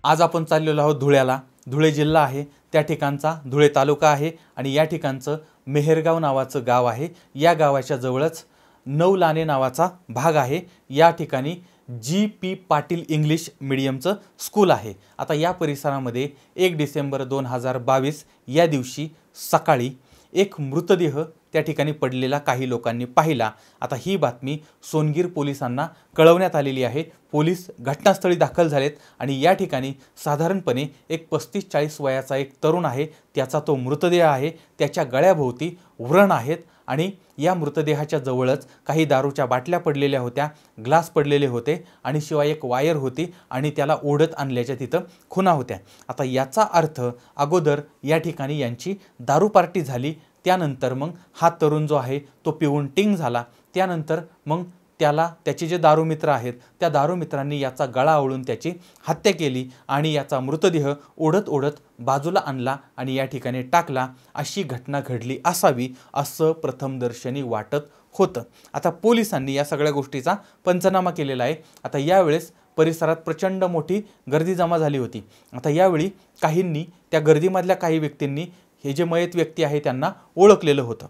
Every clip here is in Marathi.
आज आपण चाललेलो आहोत धुळ्याला। धुळे जिल्हा आहे, त्या ठिकाणचा धुळे तालुका आहे आणि या ठिकाणचं मेहेरगाव नावाचं गाव आहे। या गावाच्या जवळच नवलाने नावाचा भाग आहे। या ठिकाणी जी.पी. पाटील इंग्लिश मीडियमचं स्कूल आहे। आता या परिसरामध्ये 1 डिसेंबर 2022 या दिवशी सकाळी एक मृतदेह त्या ठिकाणी पडलेला काही लोकांनी पाहिला। आता ही बातमी सोनगीर पोलिसांना कळवण्यात आलेली आहे। पोलीस घटनास्थळी दाखल झालेत आणि या ठिकाणी साधारणपणे एक 35-40 वयाचा एक तरुण आहे, त्याचा तो मृतदेह आहे। त्याच्या गळ्याभोवती व्रण आहेत आणि या मृतदेहाच्या जवळच काही दारूच्या बाटल्या पडलेल्या होत्या, ग्लास पडलेले होते आणि शिवाय एक वायर होती आणि त्याला ओढत आणल्याच्या तिथं खुणा होत्या। आता याचा अर्थ अगोदर या ठिकाणी यांची दारू पार्टी झाली, त्यानंतर मग हा तरुण जो आहे तो पिऊन टिंग झाला। त्यानंतर मग त्याला त्याचे जे दारू मित्र आहेत त्या दारू मित्रांनी याचा गळा आवळून त्याची हत्या केली आणि याचा मृतदेह ओढत ओढत बाजूला आणला आणि या ठिकाणी टाकला। अशी घटना घडली असावी असं प्रथमदर्शनी वाटत होतं। आता पोलिसांनी या सगळ्या गोष्टीचा पंचनामा केलेला आहे। आता यावेळेस परिसरात प्रचंड मोठी गर्दी जमा झाली होती। आता यावेळी काहींनी त्या गर्दीमधल्या काही व्यक्तींनी हे जे मयत व्यक्ती आहे त्यांना ओळखलेलं होतं।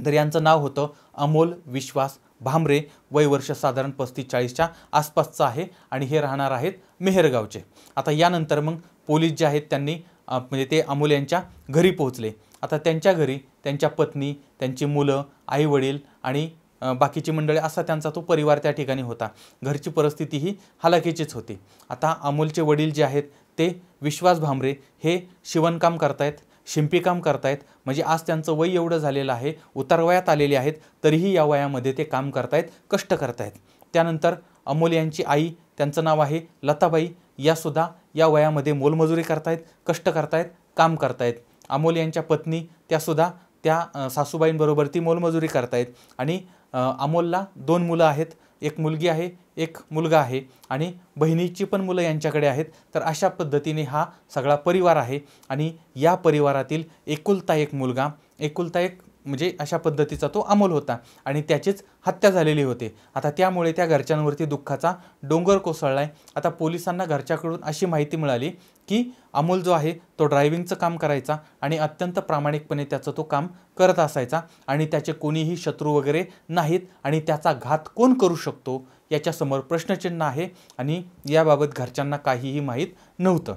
तर यांचं नाव होतं अमोल विश्वास भामरे, वय वर्ष साधारण 35-40च्या आसपासचं आहे आणि हे राहणार आहेत मेहेरगावचे। आता यानंतर मग पोलीस जे आहेत त्यांनी म्हणजे ते अमोल यांच्या घरी पोहोचले। आता त्यांच्या घरी त्यांच्या पत्नी, त्यांची मुलं, आई वडील आणि बाकीची मंडळी असा त्यांचा तो परिवार त्या ठिकाणी होता। घरची परिस्थिती ही हलाखीचीच होती। आता अमोलचे वडील जे आहेत ते विश्वास भामरे हे शिवणकाम करतायत, शिंपीकाम करतायत, म्हणजे आज त्यांचं वय एवढं झालेलं आहे, उतारवयात आलेले आहेत, तरीही या वयामध्ये ते काम करतायत, कष्ट करतायत। त्यानंतर अमोल यांची आई, त्यांचं नाव आहे लताबाई, यासुद्धा या वयामध्ये मोलमजुरी करतायत, कष्ट करतायत, काम करतायत। अमोल यांच्या पत्नी त्यासुद्धा त्या सासूबाईंबरोबर ती मोलमजुरी करतायत आणि अमोलला 2 मुलं आहेत, एक मुलगी आहे, एक मुलगा आहे आणि बहिणीची पण मुलं यांच्याकडे आहेत। तर अशा पद्धतीने हा सगळा परिवार आहे आणि या परिवारातील एकुलता एक मुलगा, एकुलता एक म्हणजे अशा पद्धतीचा तो अमोल होता आणि त्याचीच हत्या झालेली होती। आता त्यामुळे त्या घरच्यांवरती दुःखाचा डोंगर कोसळलाय। आता पोलिसांना घरच्याकडून अशी माहिती मिळाली की अमोल जो आहे तो ड्रायव्हिंगचं काम करायचा आणि अत्यंत प्रामाणिकपणे त्याचं तो काम करत असायचा आणि त्याचे कोणीही शत्रू वगैरे नाहीत आणि त्याचा घात कोण करू शकतो याच्यासमोर प्रश्नचिन्ह आहे आणि याबाबत घरच्यांना काहीही माहीत नव्हतं।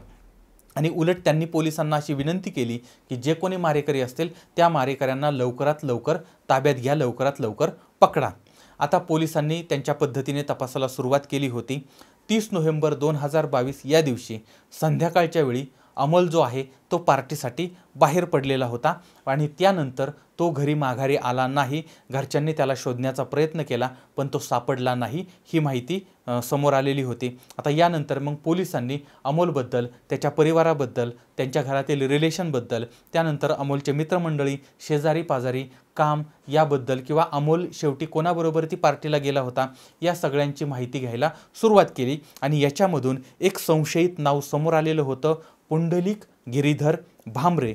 आणि उलट त्यांनी पोलिसांना अशी विनंती केली की जे कोणी मारेकरी असतील त्या मारेकऱ्यांना लवकरात लवकर ताब्यात घ्या, लवकरात लवकर पकडा। आता पोलिसांनी त्यांच्या पद्धतीने तपासाला सुरुवात केली होती। 30 नोव्हेंबर 2022 या दिवशी संध्याकाळच्या वेळी अमोल जो आहे तो पार्टीसाठी बाहेर पडलेला होता आणि त्यानंतर तो घरी माघारी आला नाही। घरच्यांनी त्याला शोधण्याचा प्रयत्न केला पण तो सापडला नाही, ही माहिती समोर आलेली होती। आता यानंतर मग पोलिसांनी अमोलबद्दल, त्याच्या परिवाराबद्दल, त्यांच्या घरातील रिलेशनबद्दल, त्यानंतर अमोलचे मित्रमंडळी, शेजारी पाजारी, काम याबद्दल किंवा अमोल शेवटी कोणाबरोबर ती पार्टीला गेला होता या सगळ्यांची माहिती घ्यायला सुरुवात केली आणि याच्यामधून एक संशयित नाव समोर आलेलं होतं, पुंडलिक गिरीधर भामरे।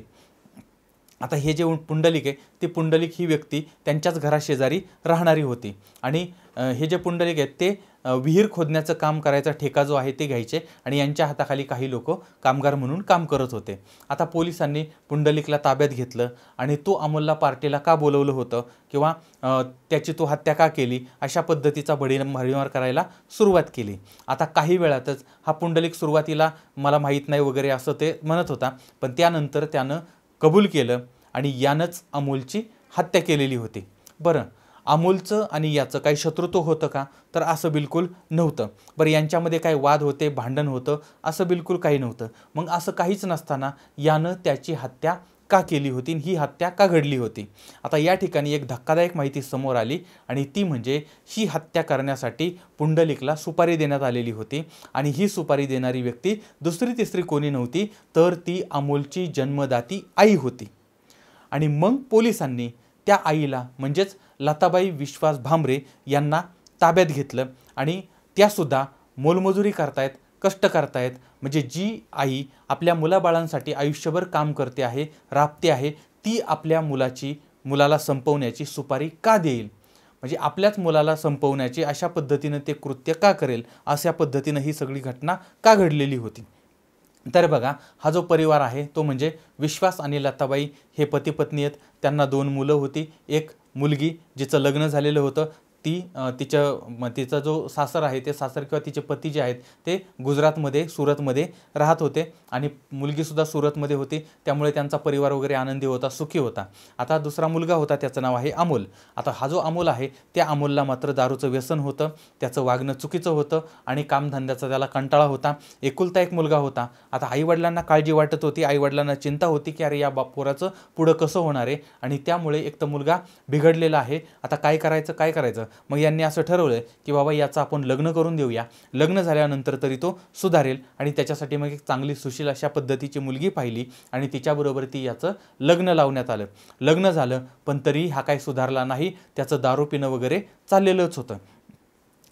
आता हे जे पुंडलिक आहे ते पुंडलिक ही व्यक्ती त्यांच्याच घराशेजारी राहणारी होती आणि हे जे पुंडलिक आहेत ते विहीर खोदण्याचं काम करायचा ठेका जो आहे ते घ्यायचे आणि यांच्या हाताखाली काही लोक कामगार म्हणून काम करत होते। आता पोलिसांनी पुंडलिकला ताब्यात घेतलं आणि तो अमोलला पार्टीला का बोलवलं होतं किंवा त्याची तो हत्या का केली अशा पद्धतीचा भडीमार करायला सुरुवात केली। आता काही वेळातच हा पुंडलिक सुरुवातीला मला माहीत नाही वगैरे असं ते म्हणत होता, पण त्यानंतर त्यानं कबूल केलं आणि यानंच अमोलची हत्या केलेली होती। बरं, अमोलचं आणि याचं काही शत्रुत्व होतं का? तर असं बिलकुल नव्हतं। बरं, यांच्यामध्ये काही वाद होते, भांडण होतं, असं बिलकुल काही नव्हतं। मग असं काहीच नसताना यानं त्याची हत्या का केली होती, ही हत्या का घडली होती? आता या ठिकाणी एक धक्कादायक माहिती समोर आली आणि ती म्हणजे ही हत्या करण्यासाठी पुंडलिकला सुपारी देण्यात आलेली होती आणि ही सुपारी देणारी व्यक्ती दुसरी तिसरी कोणी नव्हती तर ती अमोलची जन्मदाती आई होती। आणि मग पोलिसांनी त्या आईला म्हणजेच लताबाई विश्वास भामरे यांना ताब्यात घेतलं आणि त्यासुद्धा मोलमजुरी करतायत, कष्ट करतायत। म्हणजे जी आई आपल्या मुलाबाळांसाठी आयुष्यभर काम करते आहे, राबते आहे, ती आपल्या मुलाला संपवण्याची सुपारी का देईल? म्हणजे आपल्याच मुलाला संपवण्याची अशा पद्धतीनं ते कृत्य का करेल? अशा पद्धतीनं ही सगळी घटना का घडलेली होती? तर बघा, हा जो परिवार आहे तो म्हणजे विश्वास आणि लताबाई हे पती पत्नी आहेत. त्यांना 2 मुलं होती. एक मुलगी जिचं लग्न झालेलं होतं. ती तिचा जो सासर आहे, ते सासर किंवा तिचे पती जे आहेत ते गुजरातमध्ये, सुरतमध्ये राहत होते आणि मुलगीसुद्धा सुरतमध्ये होती. त्यामुळे त्यांचा परिवार वगैरे आनंदी होता, सुखी होता. आता दुसरा मुलगा होता, त्याचं नाव आहे अमोल. आता हा जो अमोल आहे, त्या अमोलला मात्र दारूचं व्यसन होतं, त्याचं वागणं चुकीचं होतं आणि कामधंद्याचा त्याला कंटाळा होता. एकुलता एक मुलगा होता. आता आईवडिलांना काळजी वाटत होती, आईवडिलांना चिंता होती की अरे या पोराचं पुढं कसं होणार आहे, आणि त्यामुळे एक तर मुलगा बिघडलेला आहे. आता काय करायचं. मग यांनी असं ठरवलं की बाबा याचं आपण लग्न करून देऊया. लग्न झाल्यानंतर तरी तो सुधारेल, आणि त्याच्यासाठी मग एक चांगली सुशील अशा पद्धतीची मुलगी पाहिली आणि तिच्याबरोबर याचं लग्न लावण्यात आलं. लग्न झालं, पण तरी हा काही सुधारला नाही. त्याचं दारू पिणं वगैरे चाललेलंच होतं.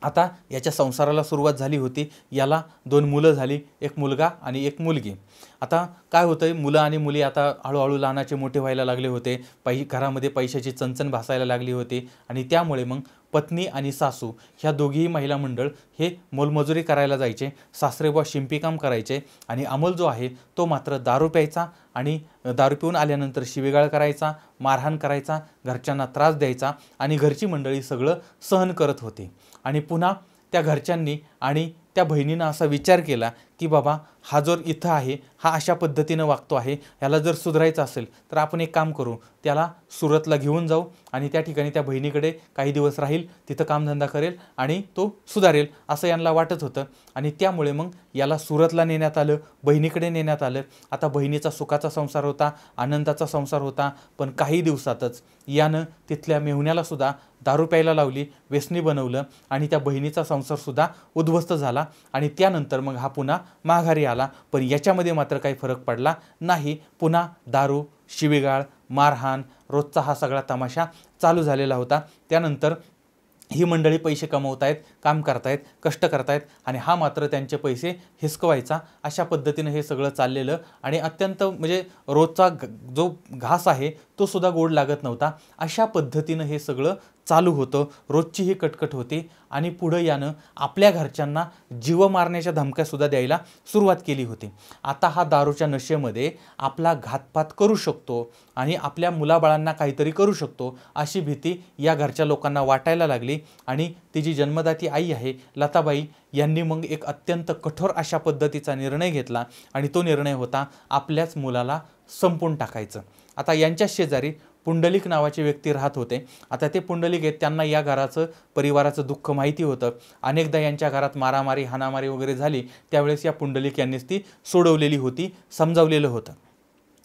आता याच्या संसाराला सुरुवात झाली होती. याला 2 मुलं झाली, एक मुलगा आणि एक मुलगी. आता काय होतंय, मुलं आणि मुली आता हळूहळू लहानाचे मोठे व्हायला लागले होते. घरामध्ये पैशाची चणचण भासायला लागली होती आणि त्यामुळे मग पत्नी आणि सासू ह्या दोघीही महिला मंडळ हे मोलमजुरी करायला जायचे. सासरेबुवा शिंपीकाम करायचे आणि अमोल जो आहे तो मात्र दारू प्यायचा आणि दारू पिऊन आल्यानंतर शिवीगाळ करायचा, मारहाण करायचा, घरच्यांना त्रास द्यायचा आणि घरची मंडळी सगळं सहन करत होती. आणि पुन्हा त्या घरच्यांनी आणि त्या बहिणीनं असा विचार केला की बाबा हा जो इथं आहे हा अशा पद्धतीनं वागतो आहे, ह्याला जर सुधारायचं असेल तर आपण एक काम करू, त्याला सुरतला घेऊन जाऊ आणि त्या ठिकाणी त्या बहिणीकडे काही दिवस राहील, तिथं कामधंदा करेल आणि तो सुधारेल असं यांना वाटत होतं. आणि त्यामुळे मग याला सुरतला नेण्यात आलं, बहिणीकडे नेण्यात आलं. आता बहिणीचा सुखाचा संसार होता, आनंदाचा संसार होता, पण काही दिवसातच यानं तिथल्या मेहुण्यालासुद्धा दारू प्यायला लावली, व्यसनी बनवलं आणि त्या बहिणीचा संसारसुद्धा उद्ध्वस्त झाला. आणि त्यानंतर मग हा पुन्हा माघारी आला, पण याच्यामध्ये मात्र काही फरक पडला नाही. पुन्हा दारू, शिवीगाळ, मारहाण, रोजचा हा सगळा तमाशा चालू झालेला होता. त्यानंतर ही मंडळी पैसे कमवतायत, काम करतायत, कष्ट करतायत आणि हा मात्र त्यांचे पैसे हिसकवायचा. अशा पद्धतीनं हे सगळं चाललेलं आणि अत्यंत म्हणजे रोजचा जो घास आहे तो सुद्धा गोड लागत नव्हता. अशा पद्धतीनं हे सगळं चालू होतं. रोजची ही कटकट होती आणि पुढं यानं आपल्या घरच्यांना जीव मारण्याच्या धमक्यासुद्धा द्यायला सुरुवात केली होती. आता हा दारूच्या नशेमध्ये आपला घातपात करू शकतो आणि आपल्या मुलाबाळांना काहीतरी करू शकतो अशी भीती या घरच्या लोकांना वाटायला लागली. आणि तिची जन्मदाती आई आहे लताबाई यांनी मग एक अत्यंत कठोर अशा पद्धतीचा निर्णय घेतला आणि तो निर्णय होता आपल्याच मुलाला संपवून टाकायचं. आता यांच्या शेजारी पुंडलिक नावाचे व्यक्ती राहत होते. आता ते पुंडलिक आहेत, त्यांना या घराचं परिवाराचं दुःख माहिती होतं. अनेकदा यांच्या घरात मारामारी, हाणामारी वगैरे झाली, त्यावेळेस या पुंडलिक यांनीच ती सोडवलेली होती, समजावलेलं होतं.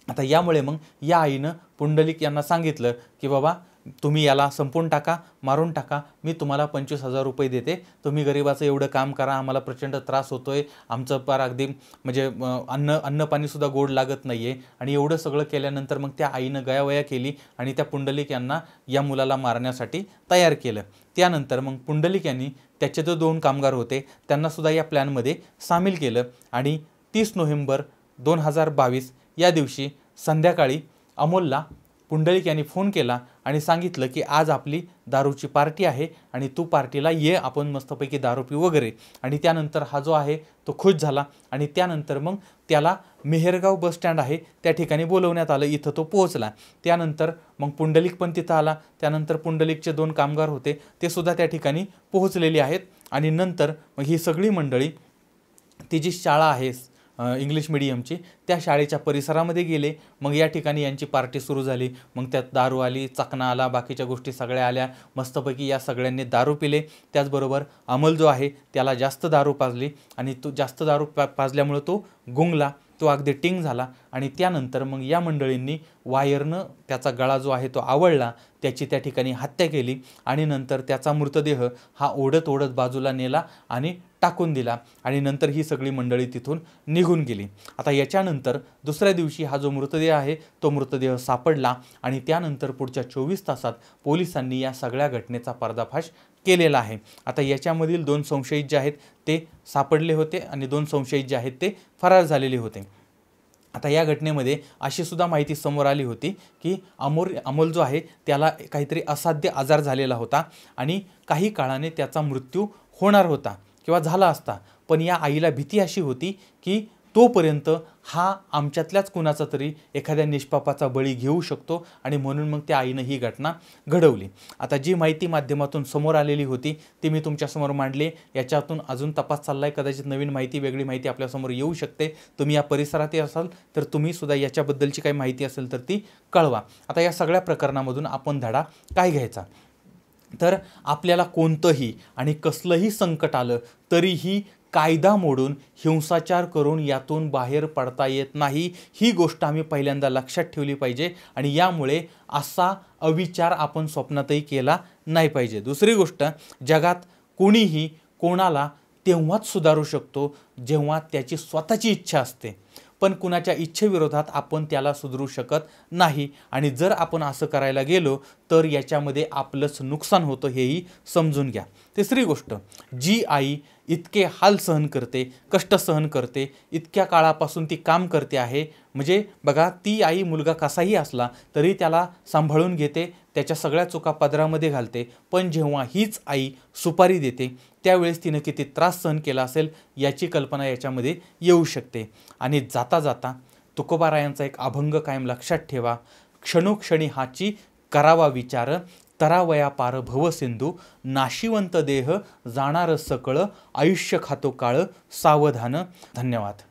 आता यामुळे मग या आईनं पुंडलिक यांना सांगितलं की बाबा तुम्ही याला संपवून टाका, मारून टाका, मी तुम्हाला 25,000 रुपये देते, तुम्ही गरिबाचं एवढं काम करा, आम्हाला प्रचंड त्रास होतोय, आमचं पार अगदी म्हणजे अन्नपाणीसुद्धा गोड लागत नाही आहे. आणि एवढं सगळं केल्यानंतर मग त्या आईनं गयावया केली आणि त्या पुंडलिक यांना या मुलाला मारण्यासाठी तयार केलं. त्यानंतर मग पुंडलिक यांनी त्याचे जो 2 कामगार होते त्यांनासुद्धा या प्लॅनमध्ये सामील केलं. आणि 30 नोव्हेंबर 2022 या दिवशी संध्याकाळी अमोलला पुंडलिक यांनी फोन केला आणि सांगितलं की आज आपली दारूची पार्टी आहे आणि तू पार्टीला ये, आपण मस्तपैकी दारू पिऊ वगैरे. आणि त्यानंतर हा जो आहे तो खुश झाला आणि त्यानंतर मग त्याला मेहेरगाव बस स्टँड आहे त्या ठिकाणी बोलवण्यात आलं. इथं तो पोहोचला. त्यानंतर मग पुंडलिक पण तिथं आला. त्यानंतर पुंडलिकचे 2 कामगार होते ते सुद्धा त्या ठिकाणी पोहोचलेली आहेत. आणि नंतर मग ही सगळी मंडळी ती जी शाळा आहे इंग्लिश मिडियमची त्या शाळेच्या परिसरामध्ये गेले. मग या ठिकाणी यांची पार्टी सुरू झाली. मग त्यात दारू आली, चकना आला, बाकीच्या गोष्टी सगळ्या आल्या. मस्तपैकी या सगळ्यांनी दारू पिले. त्याचबरोबर अमोल जो आहे त्याला जास्त दारू पाजली आणि तो जास्त दारू पाजल्यामुळं तो गुंगला, तो अगदी टिंग झाला. आणि त्यानंतर मग या मंडळींनी वायरनं त्याचा गळा जो आहे तो आवळला, त्याची त्या ठिकाणी हत्या केली आणि नंतर त्याचा मृतदेह हा ओढत ओढत बाजूला नेला आणि टाकून दिला. आणि नंतर ही सगळी मंडळी तिथून निघून गेली. आता याच्यानंतर दुसऱ्या दिवशी हा जो मृतदेह आहे तो मृतदेह सापडला आणि त्यानंतर पुढच्या 24 तासात पोलिसांनी या सगळ्या घटनेचा पर्दाफाश केलेला आहे. आता याच्यामधील 2 संशयित जे आहेत ते सापडले होते आणि 2 संशयित जे आहेत ते फरार झालेले होते. आता या घटनेमध्ये अशी सुद्धा माहिती समोर आली होती की अमोल जो आहे त्याला काहीतरी असाध्य आजार झालेला होता आणि काही काळाने त्याचा मृत्यू होणार होता किंवा झाला असता. पण या आईला भीती अशी होती की तोपर्यंत हा आमच्यातल्याच कुणाचा तरी एखाद्या निष्पापाचा बळी घेऊ शकतो आणि म्हणून मग त्या आईनं ही घटना घडवली. आता जी माहिती माध्यमातून समोर आलेली होती ती मी तुमच्यासमोर मांडली. याच्यातून अजून तपास चाललाय, कदाचित नवीन माहिती, वेगळी माहिती आपल्यासमोर येऊ शकते. तुम्ही या परिसरातही असाल तर तुम्ही सुद्धा याच्याबद्दलची काही माहिती असेल तर ती कळवा. आता या सगळ्या प्रकरणामधून आपण धडा काय घ्यायचा, तर आपल्याला कोणतंही आणि कसलंही संकट आलं तरीही कायदा मोडून हिंसाचार करून यातून बाहेर पडता येत नाही. ही गोष्ट आम्ही पहिल्यांदा लक्षात ठेवली पाहिजे आणि यामुळे असा अविचार आपण स्वप्नातही केला नाही पाहिजे. दुसरी गोष्ट, जगात कोणीही कोणाला तेव्हाच सुधारू शकतो जेव्हा त्याची स्वतःची इच्छा असते, पण कुणाच्या इच्छेविरोधात आपण त्याला सुधरू शकत नाही. आणि जर आपण असं करायला गेलो तर याच्यामध्ये आपलंच नुकसान होतं, हेही समजून घ्या. तिसरी गोष्ट, जी आई इतके हाल सहन करते, कष्ट सहन करते, इतक्या काळापासून ती काम करते आहे, म्हणजे बघा ती आई मुलगा कसाही असला तरी त्याला सांभाळून घेते, त्याच्या सगळ्या चुका पदरामध्ये घालते. पण जेव्हा हीच आई सुपारी देते त्यावेळेस तिनं किती त्रास सहन केला असेल याची कल्पना याच्यामध्ये येऊ शकते. आणि जाता जाता तुकोबारायांचा एक अभंग कायम लक्षात ठेवा, क्षणोक्षणी हाची करावा विचार, तरावया पार भवसिंधू, नाशिवंत देह जाणार सकळ, आयुष्य खातो काळ सावधान. धन्यवाद.